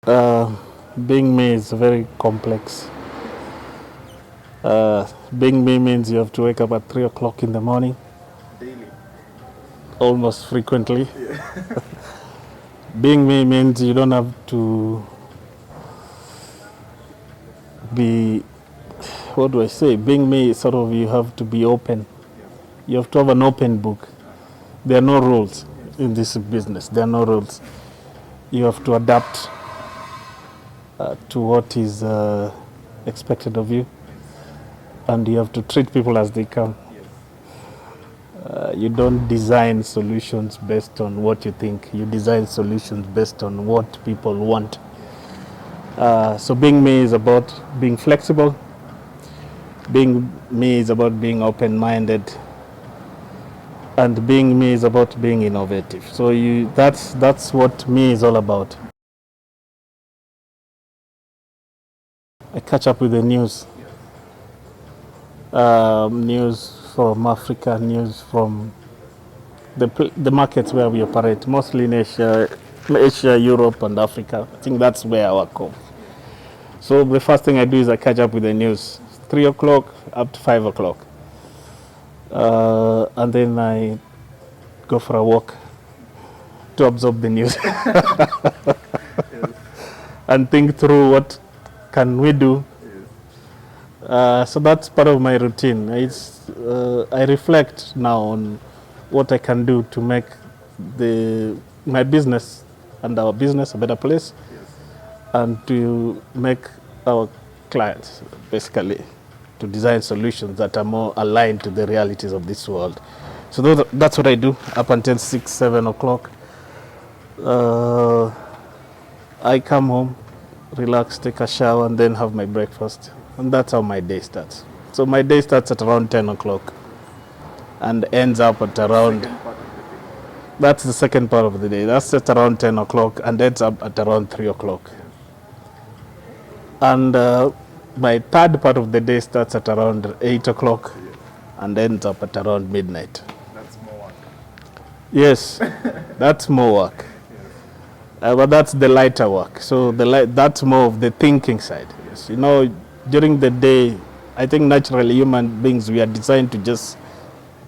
Uh, Being me is very complex. Being me means you have to wake up at 3 o'clock in the morning, Daily. almost frequently. Being me means you don't have to be, what do I say? Being me is sort of you have to be open. You have to have an open book. There are no rules in this business. There are no rules. You have to adapt to what is expected of you, and you have to treat people as they come. You don't design solutions based on what you think. You design solutions based on what people want. So being me is about being flexible. Being me is about being open-minded, and being me is about being innovative. So that's what me is all about. I catch up with the news, news from Africa, news from the markets where we operate, mostly in Asia, Europe, and Africa. I think that's where I work home. So the first thing I do is I catch up with the news, 3 o'clock up to 5 o'clock. And then I go for a walk to absorb the news and think through what can we do. So that's part of my routine. I reflect now on what I can do to make my business and our business a better place, and to make our clients, basically, to design solutions that are more aligned to the realities of this world. So that's what I do up until 6, 7 o'clock. I come home, relax, take a shower, and then have my breakfast. And that's how my day starts. So my day starts at around 10 o'clock and ends up at around... That's the second part of the day. That's at around 10 o'clock and ends up at around 3 o'clock. And my third part of the day starts at around 8 o'clock and ends up at around midnight. That's more work. Yes, that's more work. But that's the lighter work. So that's more of the thinking side. Yes. You know, during the day, I think naturally human beings, we are designed to just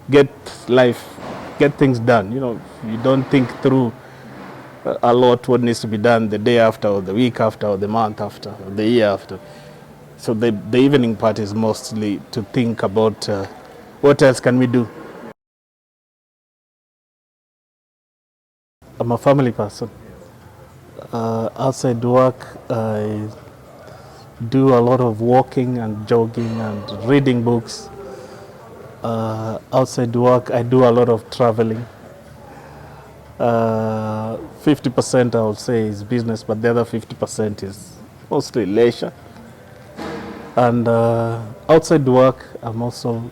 get things done. You know, you don't think through a lot what needs to be done the day after, or the week after, or the month after, or the year after. So the evening part is mostly to think about what else can we do. I'm a family person. Outside work, I do a lot of walking and jogging and reading books. Outside work, I do a lot of traveling. 50% I would say is business, but the other 50% is mostly leisure. And outside work, I'm also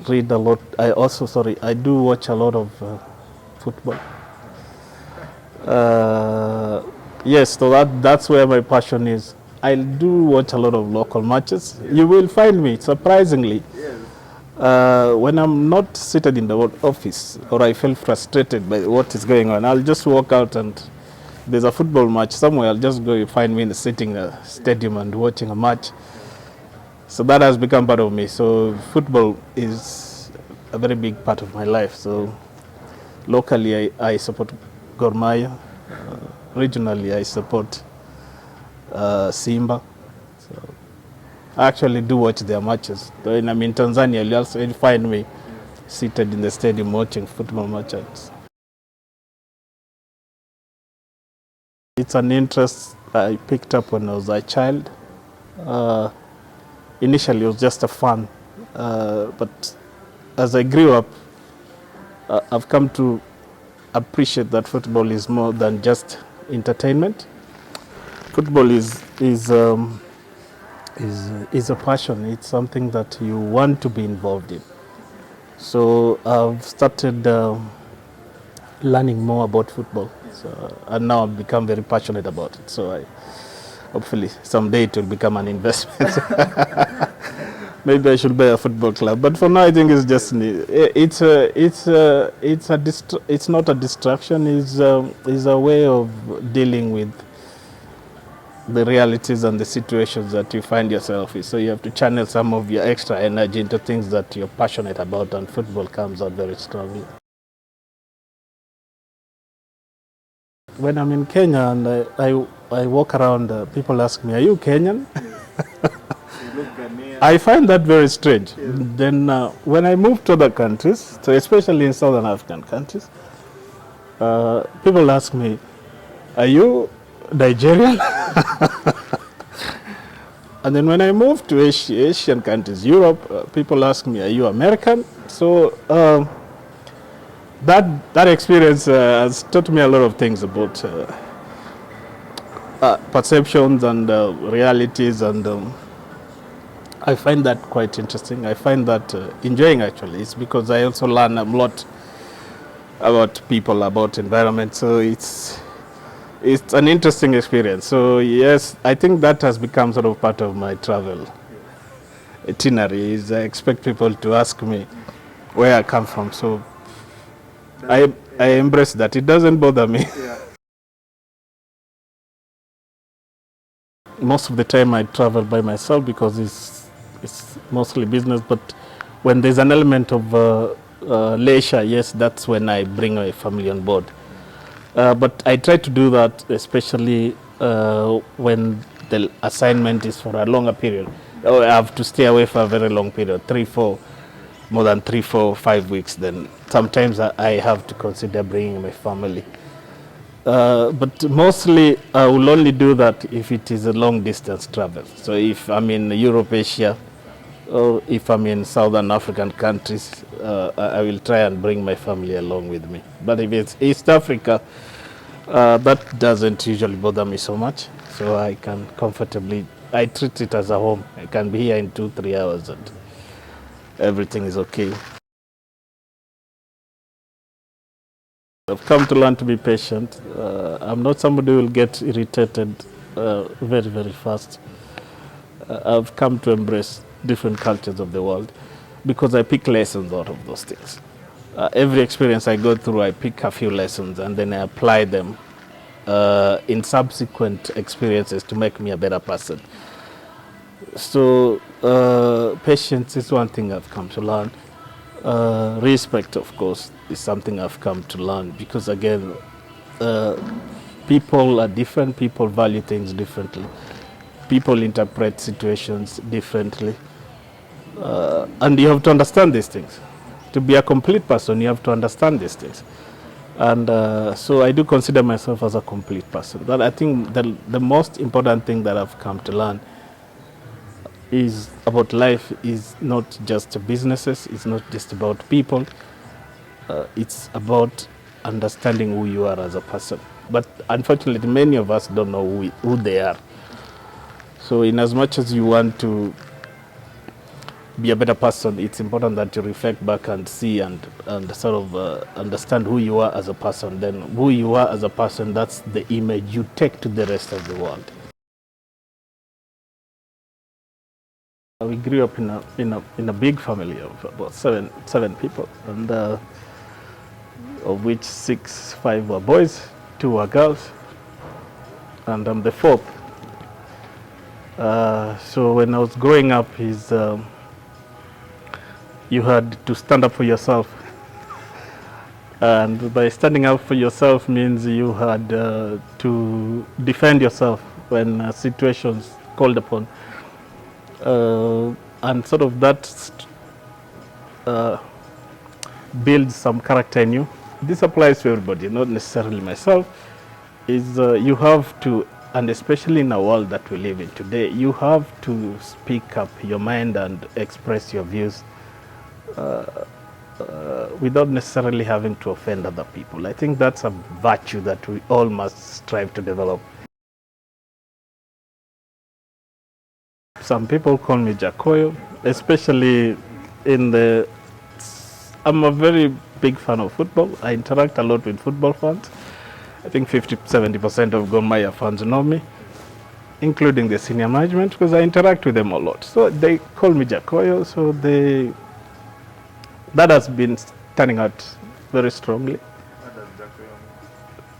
read a lot. I do watch a lot of football. Yes, so that's where my passion is. I do watch a lot of local matches. You will find me, surprisingly, when I'm not seated in the office or I feel frustrated by what is going on, I'll just walk out, and there's a football match somewhere, I'll just go find me sitting in a stadium and watching a match. So that has become part of me. So football is a very big part of my life. So locally, I support Gor Mahia. Regionally, I support Simba. So I actually do watch their matches. When I'm in Tanzania, you'll also find me seated in the stadium watching football matches. It's an interest I picked up when I was a child. Initially, it was just a fun. But as I grew up, I've come to appreciate that football is more than just entertainment. Football is a passion. It's something that you want to be involved in. So I've started learning more about football, and now I've become very passionate about it. So hopefully someday it will become an investment. Maybe I should buy a football club, but for now I think it's just it's not a distraction. It's a way of dealing with the realities and the situations that you find yourself in. So you have to channel some of your extra energy into things that you're passionate about, and football comes out very strongly. When I'm in Kenya and I walk around, people ask me, "Are you Kenyan?" I find that very strange. Then when I move to other countries, so especially in Southern African countries, people ask me, "Are you Nigerian?" And then when I move to Asian countries, Europe, people ask me, "Are you American?" So that experience has taught me a lot of things about perceptions and realities, and I find that quite interesting. I find that enjoying, actually. It's because I also learn a lot about people, about environment. So it's an interesting experience. So yes, I think that has become sort of part of my travel itinerary. Is I expect people to ask me where I come from. So I embrace that. It doesn't bother me. Yeah. Most of the time I travel by myself because it's mostly business. But when there's an element of leisure, yes, that's when I bring my family on board. But I try to do that, especially when the assignment is for a longer period. I have to stay away for a very long period, more than 3, 4, 5 weeks. Then sometimes I have to consider bringing my family. But mostly I will only do that if it is a long distance travel. So if I'm in Europe, Asia, or if I'm in Southern African countries, I will try and bring my family along with me. But if it's East Africa, that doesn't usually bother me so much. So I can comfortably, I treat it as a home. I can be here in 2, 3 hours and everything is okay. I've come to learn to be patient. I'm not somebody who will get irritated very, very fast. I've come to embrace different cultures of the world because I pick lessons out of those things. Every experience I go through, I pick a few lessons and then I apply them in subsequent experiences to make me a better person. So patience is one thing I've come to learn. Respect, of course, is something I've come to learn because, again, people are different. People value things differently. People interpret situations differently. And you have to understand these things. To be a complete person, you have to understand these things. And so I do consider myself as a complete person. But I think the most important thing that I've come to learn is about life is not just businesses, it's not just about people, it's about understanding who you are as a person. But unfortunately, many of us don't know who they are. So in as much as you want to be a better person, it's important that you reflect back and see and sort of understand who you are as a person. Then who you are as a person, that's the image you take to the rest of the world. We grew up in a big family of about seven people, and of which 5 were boys, 2 were girls, and I'm the 4th. So when I was growing up, you had to stand up for yourself, and by standing up for yourself means you had to defend yourself when situations called upon. And sort of that builds some character in you. This applies to everybody, not necessarily myself. You have to, and especially in a world that we live in today, you have to speak up your mind and express your views without necessarily having to offend other people. I think that's a virtue that we all must strive to develop. Some people call me Jacoyo, especially I'm a very big fan of football. I interact a lot with football fans. I think 50-70% of Gor Mahia fans know me, including the senior management, because I interact with them a lot. So they call me Jacoyo, so that has been turning out very strongly. What does Jacoyo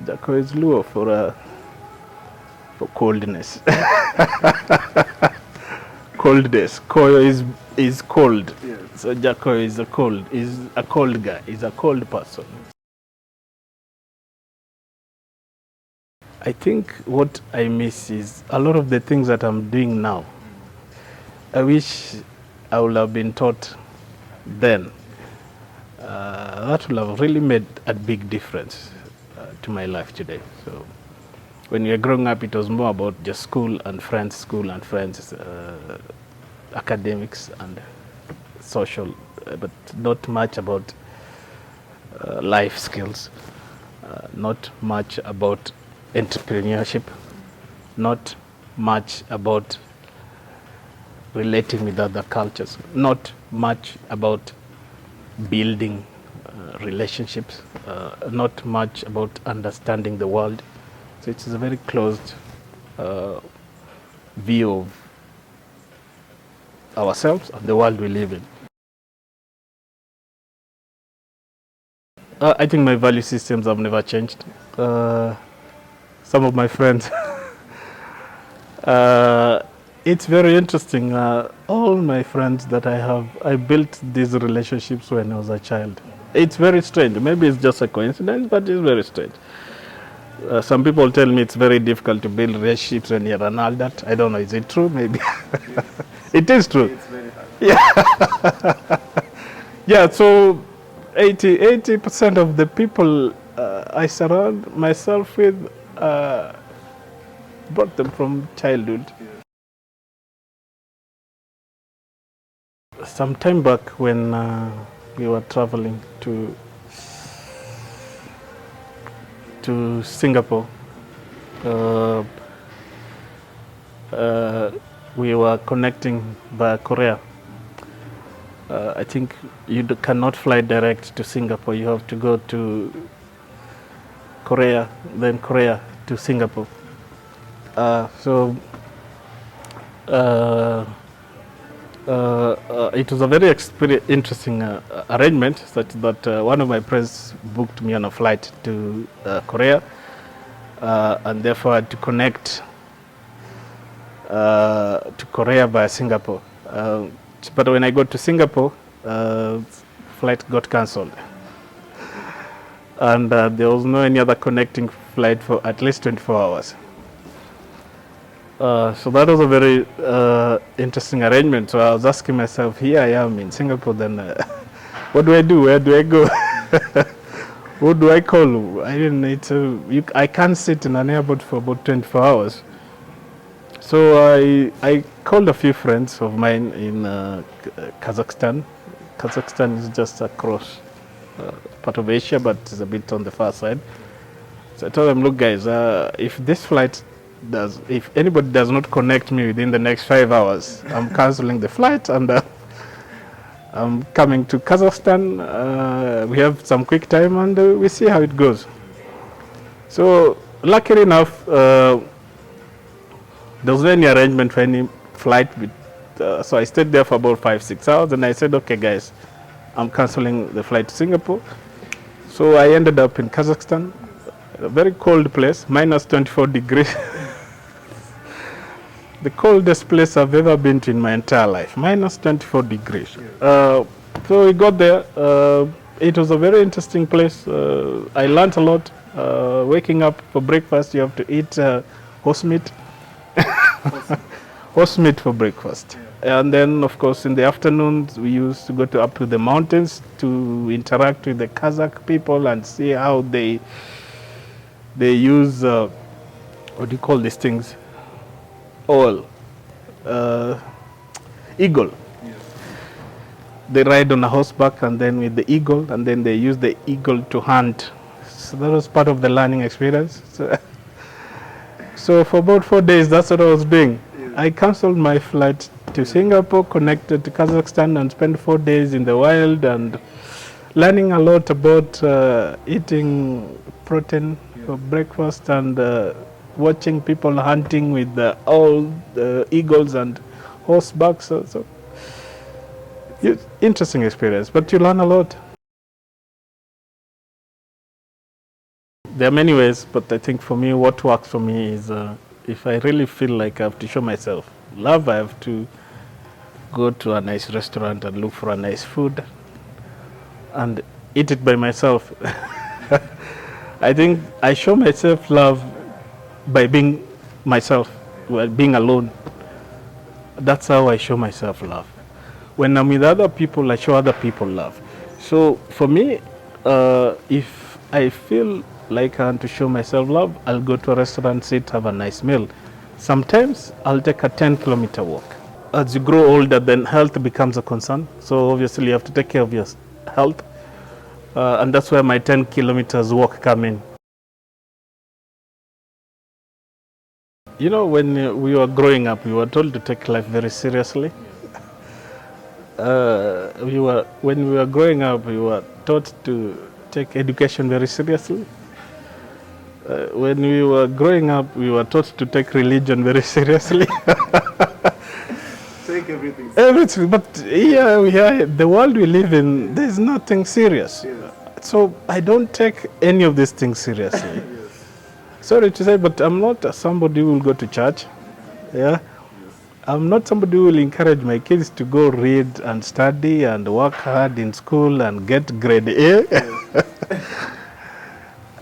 mean? Jacoyo is Luo for for coldness. Coldness. Koyo is cold. Yes. So Jacko is a cold guy. Is a cold person. I think what I miss is a lot of the things that I'm doing now. I wish I would have been taught then. That would have really made a big difference to my life today. So when we were growing up, it was more about just school and friends, academics and social, but not much about life skills, not much about entrepreneurship, not much about relating with other cultures, not much about building relationships, not much about understanding the world. So it's a very closed view of ourselves and the world we live in. I think my value systems have never changed. Some of my friends, it's very interesting. All my friends that I have, I built these relationships when I was a child. It's very strange. Maybe it's just a coincidence, but it's very strange. Some people tell me it's very difficult to build relationships when you're an adult. I don't know, is it true? Maybe. It is true. It's very hard. Yeah. Yeah, so 80% of the people I surround myself with brought them from childhood. Some time back when we were traveling to Singapore, we were connecting via Korea. I think you cannot fly direct to Singapore. You have to go to Korea, then Korea to Singapore. It was a very interesting arrangement, such that one of my friends booked me on a flight to Korea, and therefore I had to connect to Korea via Singapore. But when I got to Singapore, flight got cancelled, and there was no any other connecting flight for at least 24 hours. So that was a very interesting arrangement. So I was asking myself, here I am in Singapore, then what do I do? Where do I go? Who do I call? I didn't need to, I can't sit in an airport for about 24 hours. So I called a few friends of mine in Kazakhstan. Kazakhstan is just across part of Asia, but it's a bit on the far side. So I told them, look guys, if anybody does not connect me within the next 5 hours, I'm cancelling the flight and I'm coming to Kazakhstan. We have some quick time and we see how it goes. So luckily enough, there was any arrangement for any flight. So I stayed there for about 5-6 hours and I said, okay guys, I'm cancelling the flight to Singapore. So I ended up in Kazakhstan, a very cold place, minus 24 degrees. The coldest place I've ever been to in my entire life, minus 24 degrees. So we got there. It was a very interesting place. I learned a lot. Waking up for breakfast, you have to eat horse meat. Horse meat for breakfast. Yeah. And then, of course, in the afternoons, we used to go up to the mountains to interact with the Kazakh people and see how they use, what do you call these things? Oil. Eagle. Yes. They ride on a horseback and then with the eagle, and then they use the eagle to hunt. So that was part of the learning experience. So for about 4 days, that's what I was doing. Yes. I cancelled my flight to Singapore, connected to Kazakhstan, and spent 4 days in the wild and learning a lot about eating protein for breakfast and watching people hunting with all the eagles and horsebacks. So interesting experience, but you learn a lot. There are many ways, but I think for me, what works for me is if I really feel like I have to show myself love, I have to go to a nice restaurant and look for a nice food and eat it by myself. I think I show myself love by being myself, well, being alone. That's how I show myself love. When I'm with other people, I show other people love. So for me, if I feel like I want to show myself love, I'll go to a restaurant, sit, have a nice meal. Sometimes I'll take a 10-kilometer walk. As you grow older, then health becomes a concern. So obviously you have to take care of your health. And that's where my 10 kilometers walk come in. You know, when we were growing up, we were told to take life very seriously. When we were growing up, we were taught to take education very seriously. When we were growing up, we were taught to take religion very seriously. Take everything. Everything, but yeah, the world we live in, there's nothing serious. Yes. So I don't take any of these things seriously. Yes. Sorry to say, but I'm not somebody who will go to church. Yeah. I'm not somebody who will encourage my kids to go read and study and work hard in school and get grade A. Yes.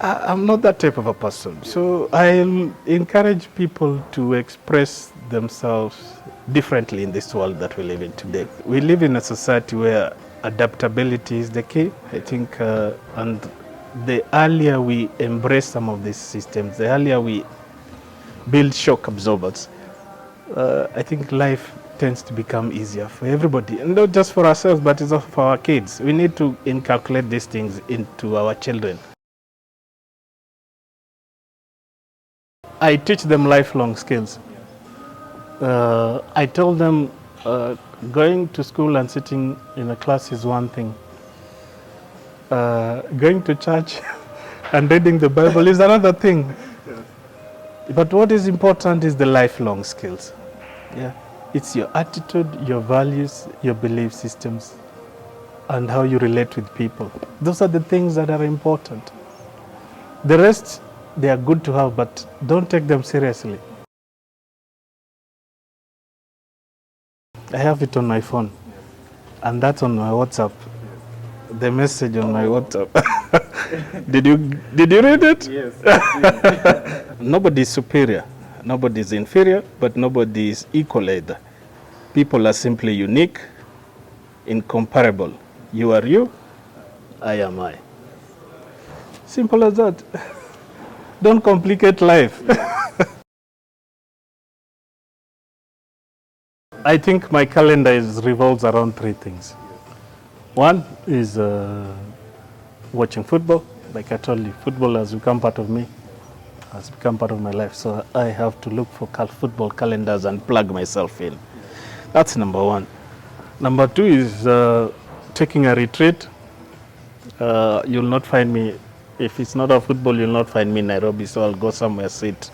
I'm not that type of a person. So I'll encourage people to express themselves differently in this world that we live in today. We live in a society where adaptability is the key, I think, and the earlier we embrace some of these systems, the earlier we build shock absorbers, I think life tends to become easier for everybody, and not just for ourselves, but it's also for our kids. We need to inculcate these things into our children. I teach them lifelong skills. I tell them going to school and sitting in a class is one thing. Going to church and reading the Bible is another thing. But what is important is the lifelong skills. Yeah, it's your attitude, your values, your belief systems, and how you relate with people. Those are the things that are important. The rest, they are good to have, but don't take them seriously. I have it on my phone, and that's on my WhatsApp. The message on my WhatsApp. Did you read it? Yes. Nobody is superior, nobody is inferior, but nobody is equal either. People are simply unique, incomparable. You are you, I am I. Simple as that. Don't complicate life. I think my calendar revolves around three things. One is watching football. Like I told you, football has become part of me, has become part of my life. So I have to look for football calendars and plug myself in. That's number one. Number two is taking a retreat. You'll not find me, if it's not a football, you'll not find me in Nairobi. So I'll go somewhere, sit,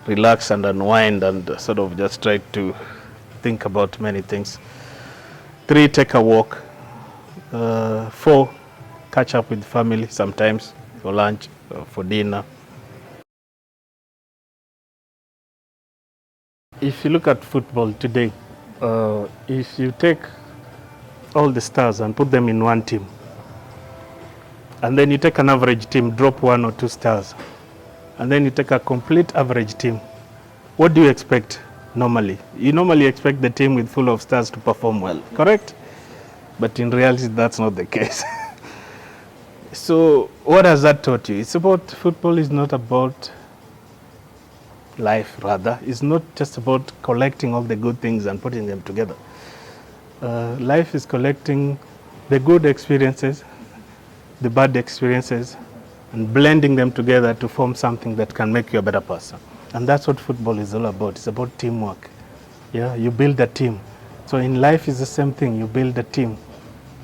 relax and unwind and sort of just try to think about many things. Three, take a walk. Four, catch up with family sometimes for lunch, for dinner. If you look at football today, if you take all the stars and put them in one team, and then you take an average team, drop 1 or 2 stars, and then you take a complete average team, what do you expect normally? You normally expect the team with full of stars to perform well, correct? But in reality, that's not the case. So what has that taught you? It's about, football is not about life, rather. It's not just about collecting all the good things and putting them together. Life is collecting the good experiences, the bad experiences, and blending them together to form something that can make you a better person. And that's what football is all about. It's about teamwork. Yeah, you build a team. So in life is the same thing. You build a team.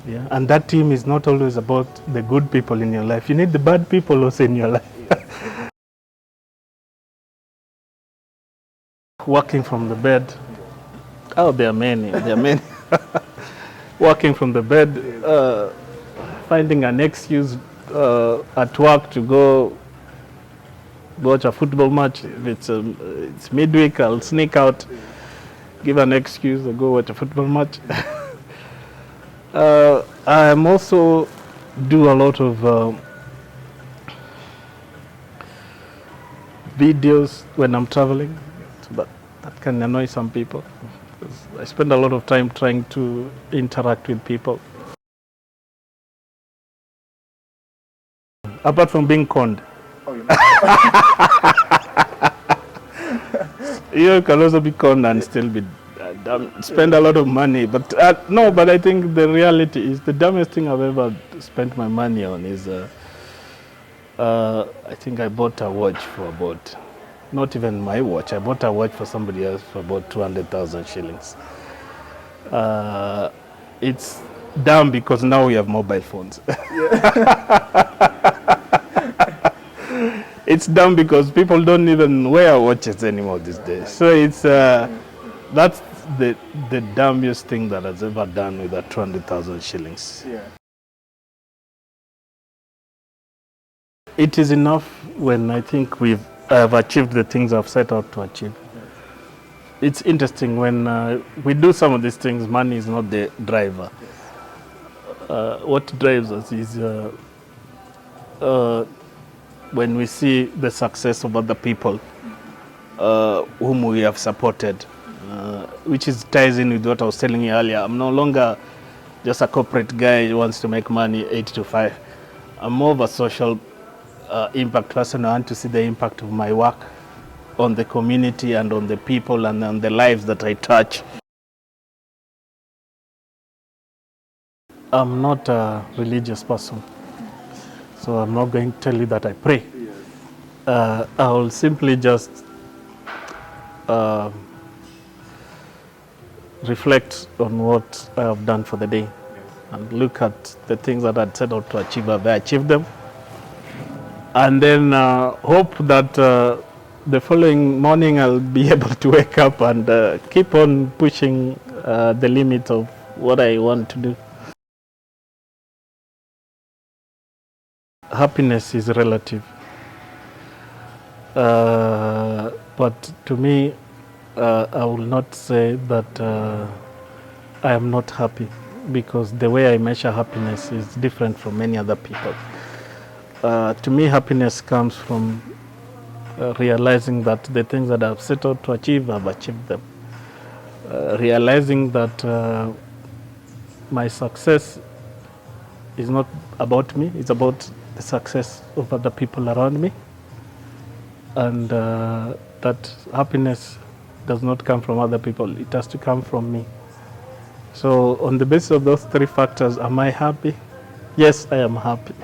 Yeah, and that team is not always about the good people in your life. You need the bad people also in your life. Working from the bed. Oh, there are many. There are many. Working from the bed, finding an excuse at work to go watch a football match. If it's midweek, I'll sneak out, give an excuse, to go watch a football match. I am also do a lot of videos when I'm traveling, but that can annoy some people. I spend a lot of time trying to interact with people. Apart from being conned. Oh, you You can also be conned and still be spend a lot of money. But no, but I think the reality is the dumbest thing I've ever spent my money on is I think I bought a watch for about, not even my watch, I bought a watch for somebody else for about 200,000 shillings. It's dumb because now we have mobile phones. It's dumb because people don't even wear watches anymore these days. So it's that's the dumbest thing that has ever done with that 200,000 shillings. Yeah. It is enough when I think I have achieved the things I've set out to achieve. It's interesting when we do some of these things, money is not the driver. What drives us is when we see the success of other people whom we have supported, which ties in with what I was telling you earlier. I'm no longer just a corporate guy who wants to make money 8 to 5. I'm more of a social impact person. I want to see the impact of my work on the community and on the people and on the lives that I touch. I'm not a religious person, so I'm not going to tell you that I pray. I will simply just reflect on what I have done for the day and look at the things that I'd set out to achieve. Have I achieved them? And then hope that the following morning I'll be able to wake up and keep on pushing the limit of what I want to do. Happiness is relative. But to me, I will not say that I am not happy, because the way I measure happiness is different from many other people. To me, happiness comes from realizing that the things that I've set out to achieve, I've achieved them. Realizing that my success is not about me, it's about the success of other people around me. And that happiness does not come from other people, it has to come from me. So on the basis of those three factors, am I happy? Yes, I am happy.